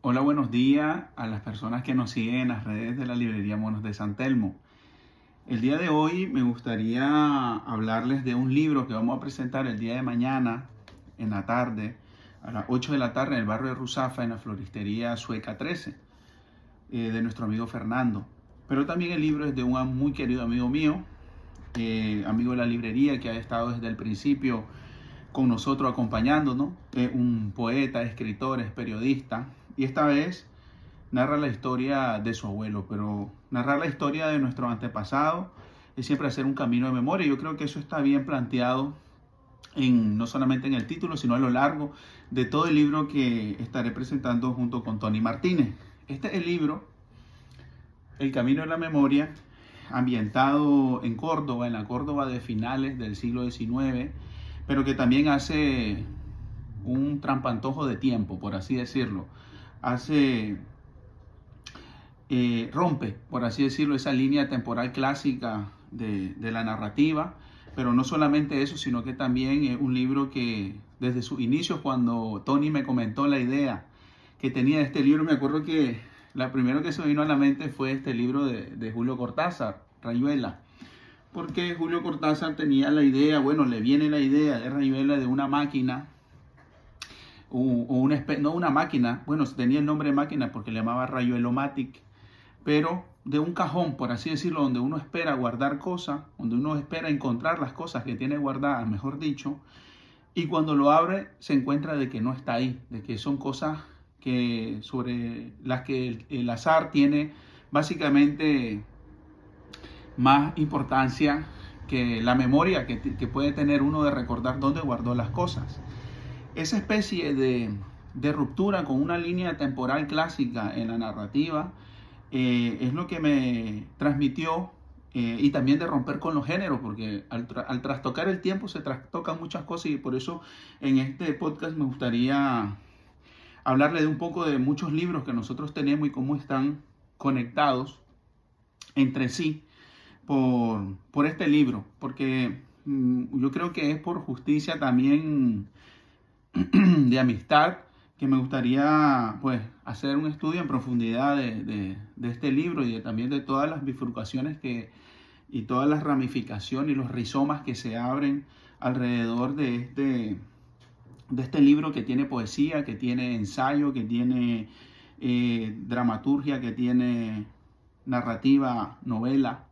Hola, buenos días a las personas que nos siguen en las redes de la librería Monos de San Telmo. El día de hoy me gustaría hablarles de un libro que vamos a presentar el día de mañana en la tarde, a las 8 de la tarde en el barrio de Ruzafa, en la floristería Sueca 13, de nuestro amigo Fernando. Pero también el libro es de un muy querido amigo mío, amigo de la librería que ha estado desde el principio con nosotros acompañándonos. Un poeta, escritor, es periodista y esta vez narra la historia de su abuelo, pero narrar la historia de nuestro antepasado es siempre hacer un camino de memoria. Yo creo que eso está bien planteado no solamente en el título, sino a lo largo de todo el libro que estaré presentando junto con Tony Martínez. Este es el libro, El Camino de la Memoria, ambientado en Córdoba, en la Córdoba de finales del siglo XIX, pero que también hace un trampantojo de tiempo, por así decirlo. Rompe, por así decirlo, esa línea temporal clásica de la narrativa, pero no solamente eso, sino que también es un libro que desde sus inicios, cuando Tony me comentó la idea que tenía de este libro, me acuerdo que la primero que se vino a la mente fue este libro de Julio Cortázar, Rayuela, porque Julio Cortázar tenía la idea, bueno, le viene la idea de Rayuela de una máquina, no una máquina, bueno, tenía el nombre de máquina porque le llamaba Rayuelomatic, pero de un cajón, por así decirlo, donde uno espera guardar cosas, donde uno espera encontrar las cosas que tiene guardadas, mejor dicho, y cuando lo abre se encuentra de que no está ahí, de que son cosas sobre las que el azar tiene básicamente más importancia que la memoria que puede tener uno de recordar dónde guardó las cosas. Esa especie de ruptura con una línea temporal clásica en la narrativa es lo que me transmitió, y también de romper con los géneros, porque al trastocar el tiempo se trastocan muchas cosas, y por eso en este podcast me gustaría hablarle de un poco de muchos libros que nosotros tenemos y cómo están conectados entre sí por este libro, porque yo creo que es por justicia también de amistad que me gustaría pues hacer un estudio en profundidad de este libro y también de todas las bifurcaciones y todas las ramificaciones y los rizomas que se abren alrededor de este libro, que tiene poesía, que tiene ensayo, que tiene dramaturgia, que tiene narrativa, novela.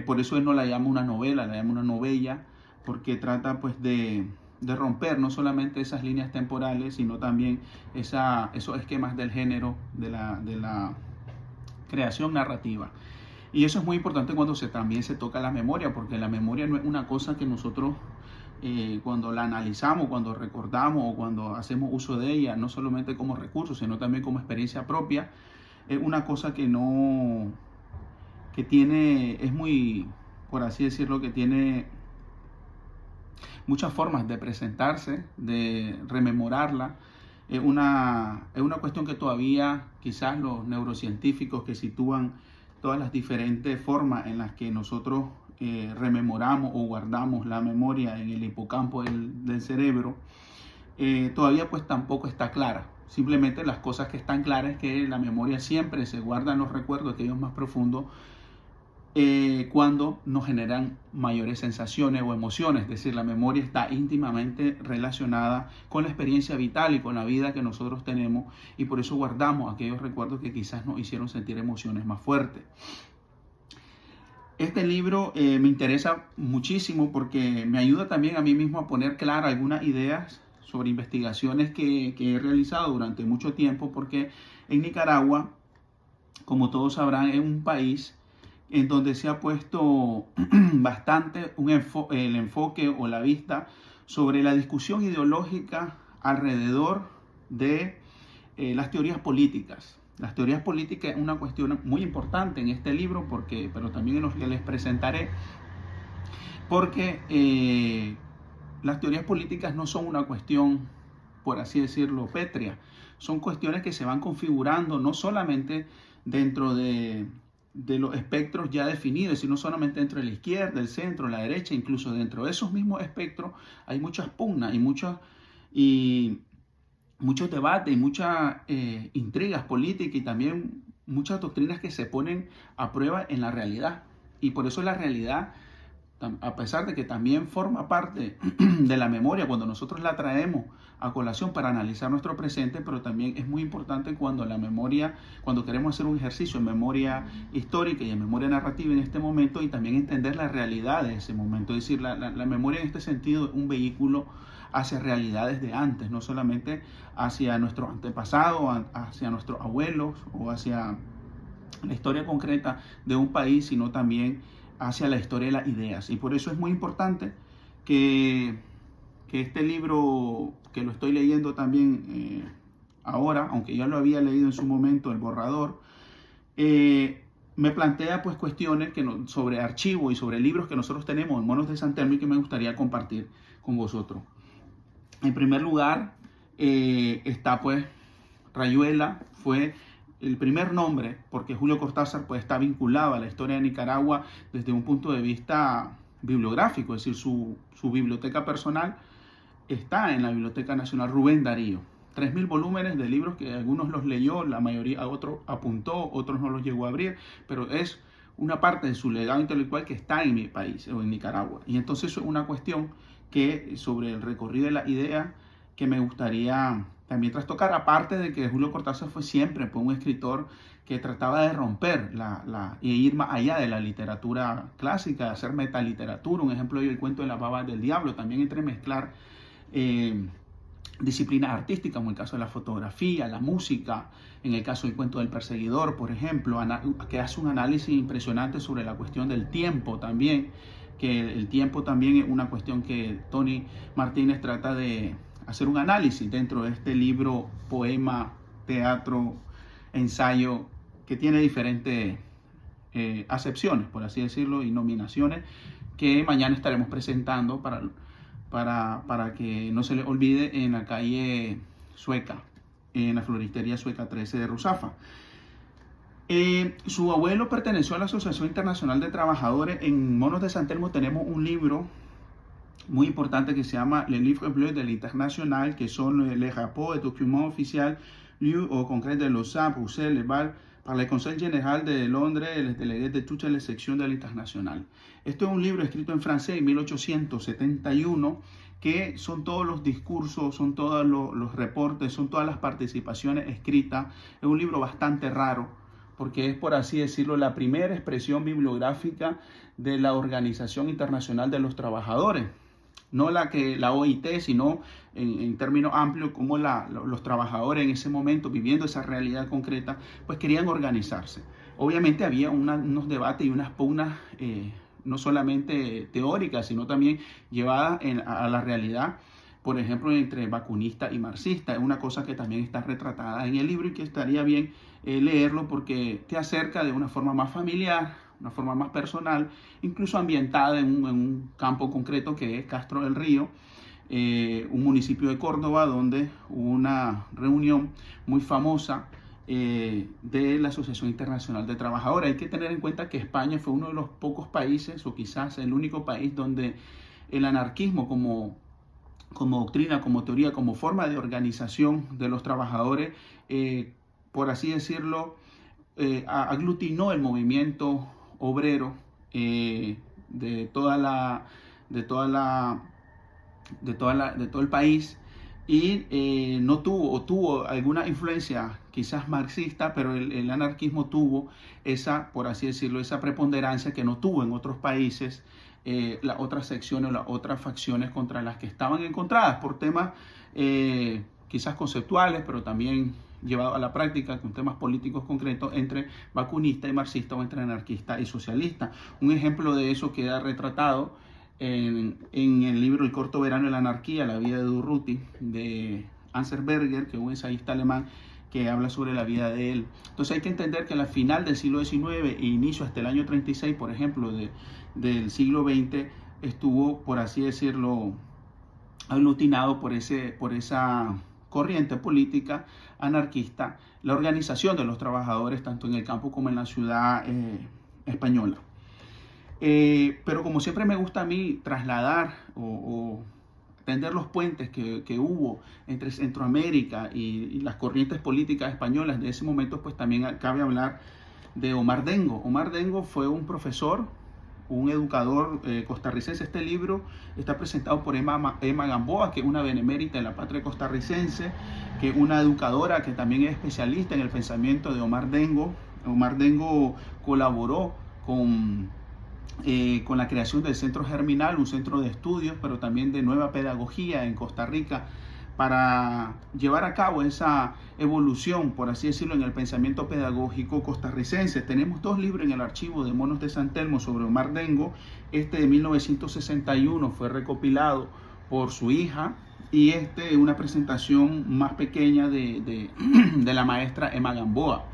Por eso él no la llama una novela, la llama una novella, porque trata pues de romper no solamente esas líneas temporales, sino también esos esquemas del género, de la creación narrativa. Y eso es muy importante cuando también se toca la memoria, porque la memoria no es una cosa que nosotros cuando la analizamos, cuando recordamos o cuando hacemos uso de ella, no solamente como recurso, sino también como experiencia propia, es una cosa que tiene, es muy, por así decirlo, que tiene muchas formas de presentarse, de rememorarla. Es una cuestión que todavía quizás los neurocientíficos que sitúan todas las diferentes formas en las que nosotros rememoramos o guardamos la memoria en el hipocampo del cerebro, todavía pues tampoco está clara. Simplemente las cosas que están claras es que la memoria siempre se guarda en los recuerdos, aquellos más profundos, cuando nos generan mayores sensaciones o emociones. Es decir, la memoria está íntimamente relacionada con la experiencia vital y con la vida que nosotros tenemos, y por eso guardamos aquellos recuerdos que quizás nos hicieron sentir emociones más fuertes. Este libro me interesa muchísimo porque me ayuda también a mí mismo a poner claras algunas ideas sobre investigaciones que he realizado durante mucho tiempo, porque en Nicaragua, como todos sabrán, es un país en donde se ha puesto bastante el enfoque o la vista sobre la discusión ideológica alrededor de las teorías políticas. Las teorías políticas es una cuestión muy importante en este libro, pero también en los que les presentaré, porque las teorías políticas no son una cuestión, por así decirlo, pétrea. Son cuestiones que se van configurando no solamente dentro de los espectros ya definidos, sino solamente dentro de la izquierda, el centro, la derecha. Incluso dentro de esos mismos espectros hay muchas pugnas y muchos debates y muchas intrigas políticas y también muchas doctrinas que se ponen a prueba en la realidad. Y por eso la realidad, a pesar de que también forma parte de la memoria cuando nosotros la traemos a colación para analizar nuestro presente, pero también es muy importante cuando la memoria, cuando queremos hacer un ejercicio en memoria histórica y en memoria narrativa en este momento, y también entender la realidad de ese momento. Es decir, la memoria en este sentido es un vehículo hacia realidades de antes, no solamente hacia nuestros antepasados, hacia nuestros abuelos o hacia la historia concreta de un país, sino también hacia la historia de las ideas. Y por eso es muy importante que, que este libro, que lo estoy leyendo también ahora, aunque ya lo había leído en su momento, El Borrador, me plantea pues cuestiones sobre archivos y sobre libros que nosotros tenemos en Monos de San Telmo y que me gustaría compartir con vosotros. En primer lugar, está pues Rayuela, fue el primer nombre, porque Julio Cortázar pues está vinculado a la historia de Nicaragua desde un punto de vista bibliográfico, es decir, su biblioteca personal está en la Biblioteca Nacional Rubén Darío. 3.000 volúmenes de libros que algunos los leyó, la mayoría a otros apuntó, otros no los llegó a abrir, pero es una parte de su legado intelectual que está en mi país o en Nicaragua. Y entonces eso es una cuestión que sobre el recorrido de la idea que me gustaría también trastocar, aparte de que Julio Cortázar fue siempre pues, un escritor que trataba de romper y ir más allá de la literatura clásica, hacer metaliteratura. Un ejemplo es el cuento de las babas del diablo, también entremezclar disciplinas artísticas, como el caso de la fotografía, la música, en el caso del cuento del perseguidor, por ejemplo, que hace un análisis impresionante sobre la cuestión del tiempo también, que el tiempo también es una cuestión que Tony Martínez trata de hacer un análisis dentro de este libro, poema, teatro, ensayo, que tiene diferentes acepciones, por así decirlo, y nominaciones que mañana estaremos presentando para que no se le olvide en la calle Sueca, en la floristería Sueca 13 de Ruzafa. Su abuelo perteneció a la Asociación Internacional de Trabajadores. En Monos de San Telmo tenemos un libro muy importante que se llama Le Livre Bleu de l'International, que son les rapports et documents officiels lus au Congrès de Lausanne, Bruxelles, Laval, par le Conseil Général de Londres et les délégués de toutes les sections de l'International. Esto es un libro escrito en francés en 1871, que son todos los discursos, son todos los reportes, son todas las participaciones escritas. Es un libro bastante raro, porque es, por así decirlo, la primera expresión bibliográfica de la Organización Internacional de los Trabajadores. No la OIT, sino en términos amplios, como los trabajadores en ese momento, viviendo esa realidad concreta, pues querían organizarse. Obviamente había unos debates y unas pugnas, no solamente teóricas, sino también llevadas a la realidad, por ejemplo, entre vacunista y marxista. Es una cosa que también está retratada en el libro y que estaría bien leerlo porque te acerca de una forma más familiar, una forma más personal, incluso ambientada en un campo concreto que es Castro del Río, un municipio de Córdoba donde hubo una reunión muy famosa de la Asociación Internacional de Trabajadores. Hay que tener en cuenta que España fue uno de los pocos países, o quizás el único país, donde el anarquismo como doctrina, como teoría, como forma de organización de los trabajadores, por así decirlo, aglutinó el movimiento obrero de todo el país y no tuvo alguna influencia quizás marxista, pero el anarquismo tuvo esa, por así decirlo, esa preponderancia que no tuvo en otros países las otras secciones o las otras facciones contra las que estaban encontradas por temas quizás conceptuales, pero también llevado a la práctica con temas políticos concretos entre vacunista y marxista o entre anarquista y socialista. Un ejemplo de eso queda retratado en el libro El corto verano de la anarquía, la vida de Durruti, de Ansel Berger, que es un ensayista alemán que habla sobre la vida de él. Entonces hay que entender que a la final del siglo XIX e inicio hasta el año 36, por ejemplo, del siglo XX, estuvo, por así decirlo, aglutinado por esa corriente política anarquista, la organización de los trabajadores tanto en el campo como en la ciudad española. Pero como siempre me gusta a mí trasladar o tender los puentes que hubo entre Centroamérica y las corrientes políticas españolas de ese momento, pues también cabe hablar de Omar Dengo. Omar Dengo fue un profesor, un educador costarricense. Este libro está presentado por Emma Gamboa, que es una benemérita de la patria costarricense, que es una educadora que también es especialista en el pensamiento de Omar Dengo. Omar Dengo colaboró con la creación del Centro Germinal, un centro de estudios, pero también de nueva pedagogía en Costa Rica, para llevar a cabo esa evolución, por así decirlo, en el pensamiento pedagógico costarricense. Tenemos 2 libros en el archivo de Monos de San Telmo sobre Omar Dengo. Este de 1961 fue recopilado por su hija, y una presentación más pequeña de la maestra Emma Gamboa.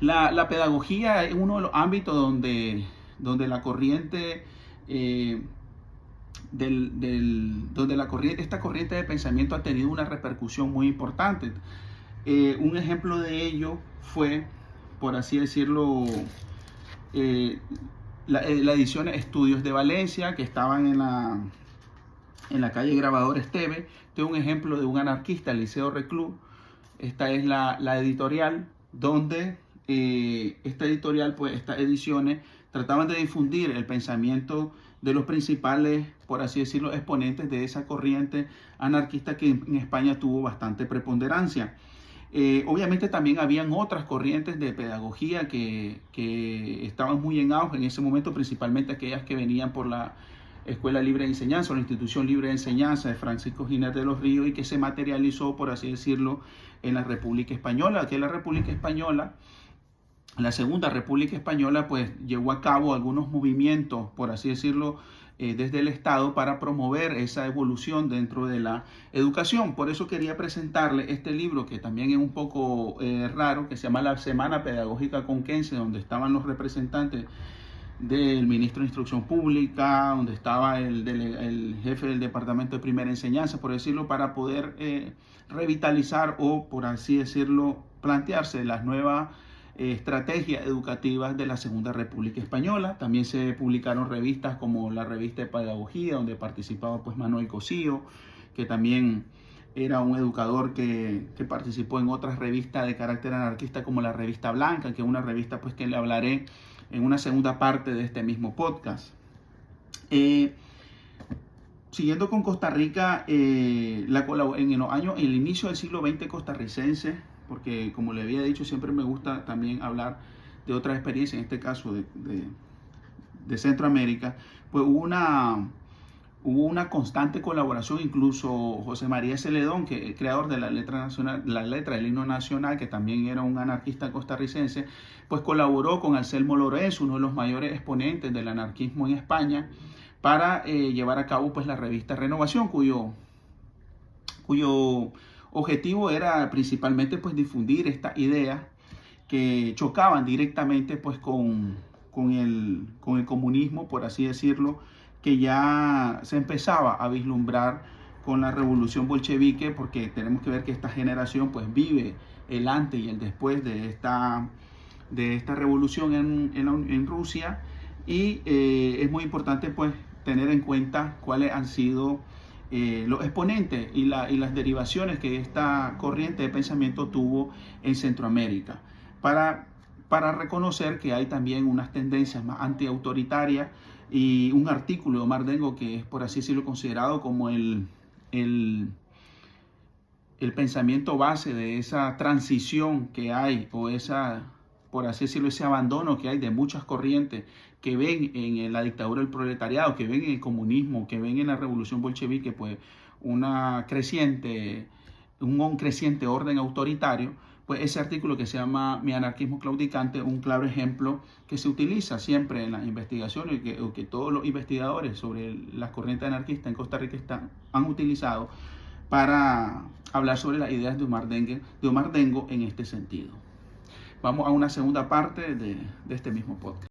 La pedagogía es uno de los ámbitos donde la corriente esta corriente de pensamiento ha tenido una repercusión muy importante. Un ejemplo de ello fue, por así decirlo, la edición Estudios de Valencia, que estaban en la calle Grabador Esteve. Este es un ejemplo de un anarquista, Liceo Reclus. Esta es la editorial, donde estas ediciones trataban de difundir el pensamiento de los principales, por así decirlo, exponentes de esa corriente anarquista que en España tuvo bastante preponderancia. Obviamente también habían otras corrientes de pedagogía que estaban muy en auge en ese momento, principalmente aquellas que venían por la Escuela Libre de Enseñanza, o la Institución Libre de Enseñanza de Francisco Giner de los Ríos, y que se materializó, por así decirlo, en la República Española. Que la República Española, la Segunda República Española, pues llevó a cabo algunos movimientos, por así decirlo, desde el Estado, para promover esa evolución dentro de la educación. Por eso quería presentarle este libro, que también es un poco raro, que se llama La Semana Pedagógica Conquense, donde estaban los representantes del ministro de Instrucción Pública, donde estaba el jefe del Departamento de Primera Enseñanza, por decirlo, para poder revitalizar, o por así decirlo, plantearse las nuevas estrategias educativas de la Segunda República Española. También se publicaron revistas como la Revista de Pedagogía, donde participaba pues Manuel Cosío, que también era un educador que participó en otras revistas de carácter anarquista, como la Revista Blanca, que es una revista pues que le hablaré en una segunda parte de este mismo podcast. Siguiendo con Costa Rica, en el inicio del siglo XX costarricense, porque como le había dicho, siempre me gusta también hablar de otras experiencias, en este caso de Centroamérica, pues hubo una constante colaboración. Incluso José María Celedón, que es el creador de la letra del himno nacional, que también era un anarquista costarricense, pues colaboró con Anselmo Lorenzo, uno de los mayores exponentes del anarquismo en España, para llevar a cabo pues la revista Renovación, cuyo objetivo era principalmente pues difundir estas ideas que chocaban directamente pues con el comunismo, por así decirlo, que ya se empezaba a vislumbrar con la revolución bolchevique, porque tenemos que ver que esta generación pues vive el antes y el después de esta revolución en Rusia, y es muy importante pues tener en cuenta cuáles han sido los exponentes y las derivaciones que esta corriente de pensamiento tuvo en Centroamérica, para reconocer que hay también unas tendencias más antiautoritarias. Y un artículo de Omar Dengo, que es, por así decirlo, considerado como el pensamiento base de esa transición que hay, o por así decirlo, ese abandono que hay de muchas corrientes que ven en la dictadura del proletariado, que ven en el comunismo, que ven en la revolución bolchevique, pues un creciente orden autoritario. Pues ese artículo, que se llama Mi anarquismo claudicante, un claro ejemplo que se utiliza siempre en las investigaciones, que todos los investigadores sobre las corrientes anarquistas en Costa Rica han utilizado para hablar sobre las ideas de Omar Dengo en este sentido. Vamos a una segunda parte de este mismo podcast.